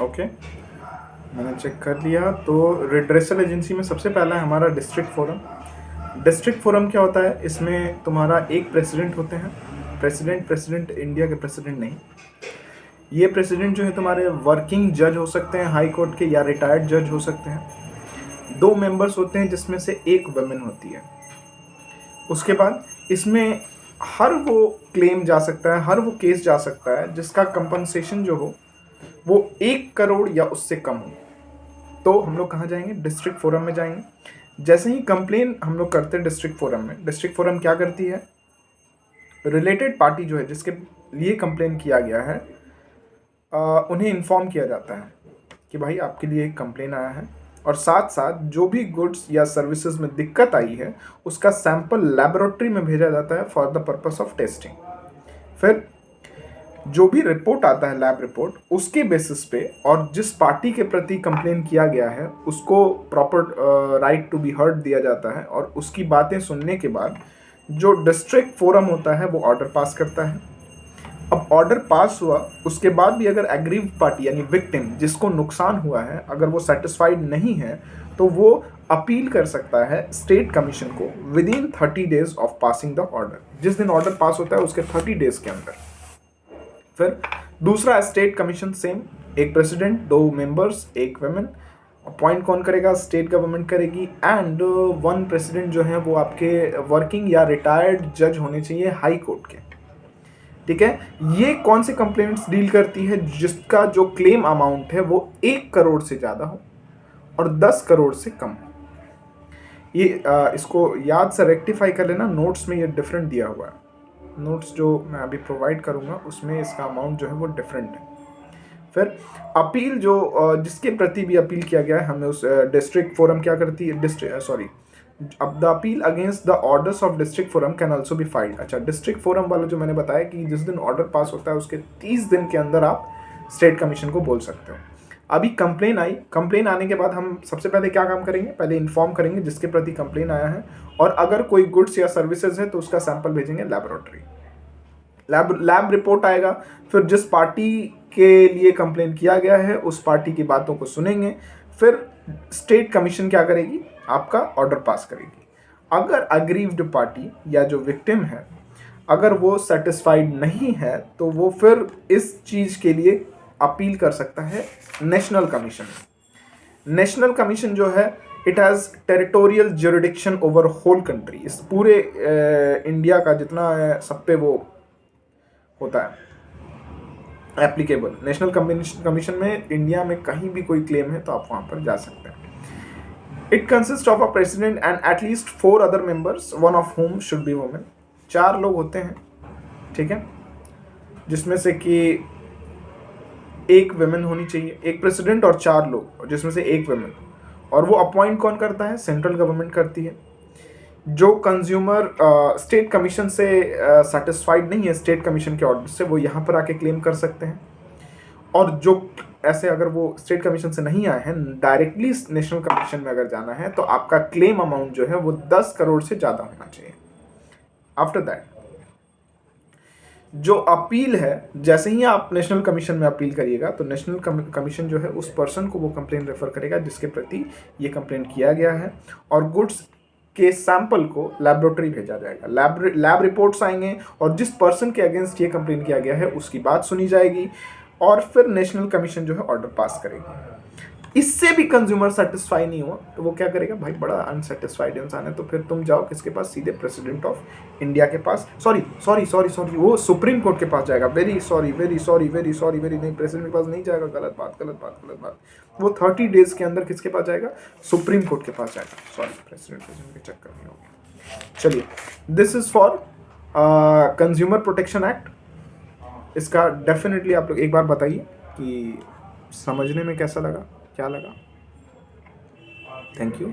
Okay, मैंने check कर लिया। तो रिड्रेसल एजेंसी में सबसे पहला है हमारा डिस्ट्रिक्ट फोरम। डिस्ट्रिक्ट फोरम क्या होता है? इसमें तुम्हारा एक प्रेसिडेंट होते हैं। प्रेसिडेंट इंडिया के प्रेसिडेंट नहीं। ये प्रेसिडेंट जो है तुम्हारे वर्किंग जज हो सकते हैं हाई कोर्ट के, या रिटायर्ड जज हो सकते हैं। 2 मेंबर्स होते हैं जिसमें से एक वुमेन होती है। उसके बाद इसमें हर वो क्लेम जा सकता है, हर वो केस जा सकता है जिसका कंपनसेशन जो हो वो 1 करोड़ या उससे कम हो। तो हम लोग कहाँ जाएंगे? डिस्ट्रिक्ट फोरम में जाएंगे। जैसे ही कंप्लेन हम लोग करते हैं डिस्ट्रिक्ट फोरम में, डिस्ट्रिक्ट फोरम क्या करती है? रिलेटेड पार्टी जो है जिसके लिए कंप्लेन किया गया है, उन्हें इन्फॉर्म किया जाता है कि भाई आपके लिए एक कंप्लेन आया है, और साथ साथ जो भी गुड्स या सर्विसेज में दिक्कत आई है उसका सैंपल लेबोरेटरी में भेजा जाता है for the purpose of testing. फिर जो भी रिपोर्ट आता है, लैब रिपोर्ट, उसके बेसिस पे और जिस पार्टी के प्रति कंप्लेन किया गया है उसको proper right to be heard दिया जाता है, और उसकी बातें सुनने के बाद जो डिस्ट्रिक्ट फोरम होता है वो ऑर्डर पास करता है। अब ऑर्डर पास हुआ, उसके बाद भी अगर एग्रीव पार्टी यानी विक्टिम जिसको नुकसान हुआ है, अगर वो सेटिस्फाइड नहीं है तो वो अपील कर सकता है स्टेट कमीशन को with in 30 days of passing the order. जिस दिन ऑर्डर पास होता है उसके 30 डेज के अंदर। फिर दूसरा स्टेट कमीशन, सेम, एक प्रेसिडेंट, 2 मेंबर्स, एक वुमेन। अपॉइंट कौन करेगा? स्टेट गवर्नमेंट करेगी। एंड 1 प्रेसिडेंट जो है वो आपके वर्किंग या रिटायर्ड जज होने चाहिए हाई कोर्ट के। ठीक है, ये कौन से कंप्लेंट्स डील करती है? जिसका जो क्लेम अमाउंट है वो 1 करोड़ से ज़्यादा हो और 10 करोड़ से कम हो। ये इसको याद से रेक्टिफाई कर लेना, नोट्स में ये डिफरेंट दिया हुआ है। नोट्स जो मैं अभी प्रोवाइड करूँगा उसमें इसका अमाउंट जो है वो डिफरेंट है। फिर अपील जो जिसके प्रति भी अपील किया गया है, हमें उस डिस्ट्रिक्ट फोरम क्या करती है? अब the appeal against the orders of district forum can also be filed. अच्छा, डिस्ट्रिक्ट फोरम वाला जो मैंने बताया कि जिस दिन ऑर्डर पास होता है उसके 30 दिन के अंदर आप स्टेट कमीशन को बोल सकते हो। अभी कंप्लेन आई, कंप्लेन आने के बाद हम सबसे पहले क्या काम करेंगे? पहले इन्फॉर्म करेंगे जिसके प्रति कंप्लेन आया है, और अगर कोई गुड्स या सर्विसेज है तो उसका सैंपल भेजेंगे लैबोरेटरी। लैब रिपोर्ट आएगा। फिर जिस पार्टी के लिए कंप्लेन किया गया है उस पार्टी की बातों को सुनेंगे। फिर स्टेट कमीशन क्या करेगी? आपका ऑर्डर पास करेगी। अगर अग्रीव्ड पार्टी या जो विक्टिम है अगर वो सेटिस्फाइड नहीं है तो वो फिर इस चीज़ के लिए अपील कर सकता है नेशनल कमीशन। नेशनल कमीशन जो है it has territorial jurisdiction over whole country. इस पूरे इंडिया का जितना है सब पे वो होता है एप्लीकेबल। नेशनल कमीशन में इंडिया में कहीं भी कोई क्लेम है तो आप वहाँ पर जा सकते हैं। It consist of a president and at least 4 other members, one of home should be women. 4 लोग होते हैं, ठीक है, जिसमें से कि एक वुमेन होनी चाहिए, एक प्रेसिडेंट और 4 लोग जिसमें से एक वुमेन। और वो अपॉइंट कौन करता है? सेंट्रल गवर्नमेंट करती है। जो कंज्यूमर स्टेट कमीशन से सेटिस्फाइड नहीं है स्टेट कमीशन के ऑर्डर से, वो यहाँ पर आके क्लेम कर सकते हैं। और जो ऐसे अगर वो स्टेट कमीशन से नहीं आए हैं, डायरेक्टली नेशनल कमीशन में अगर जाना है तो आपका क्लेम अमाउंट जो है वो 10 करोड़ से ज़्यादा होना चाहिए। आफ्टर दैट जो अपील है, जैसे ही आप नेशनल कमीशन में अपील करिएगा तो नेशनल कमीशन जो है उस पर्सन को वो कंप्लेन रेफर करेगा जिसके प्रति ये कंप्लेन किया गया है, और गुड्स के सैंपल को लैबोरेटरी भेजा जाएगा। लैब रिपोर्ट्स आएंगे और जिस पर्सन के अगेंस्ट ये कंप्लेन किया गया है उसकी बात सुनी जाएगी, और फिर नेशनल कमीशन जो है ऑर्डर पास करेगी। इससे भी कंज्यूमर सेटिस्फाई नहीं हुआ तो वो क्या करेगा? भाई बड़ा अनसेटिस्फाइड इंसान है, तो फिर तुम जाओ किसके पास? सीधे प्रेसिडेंट ऑफ इंडिया के पास। सॉरी, वो सुप्रीम कोर्ट के पास जाएगा। वेरी सॉरी, नहीं, प्रेसिडेंट के पास नहीं जाएगा। गलत बात। वो 30 डेज के अंदर किसके पास जाएगा? सुप्रीम कोर्ट के पास जाएगा। सॉरी, प्रेसिडेंट के चक्कर में हो गया। चलिए, this is for consumer protection act. इसका डेफिनेटली आप लोग एक बार बताइए कि समझने में कैसा लगा, क्या लगा। Thank you.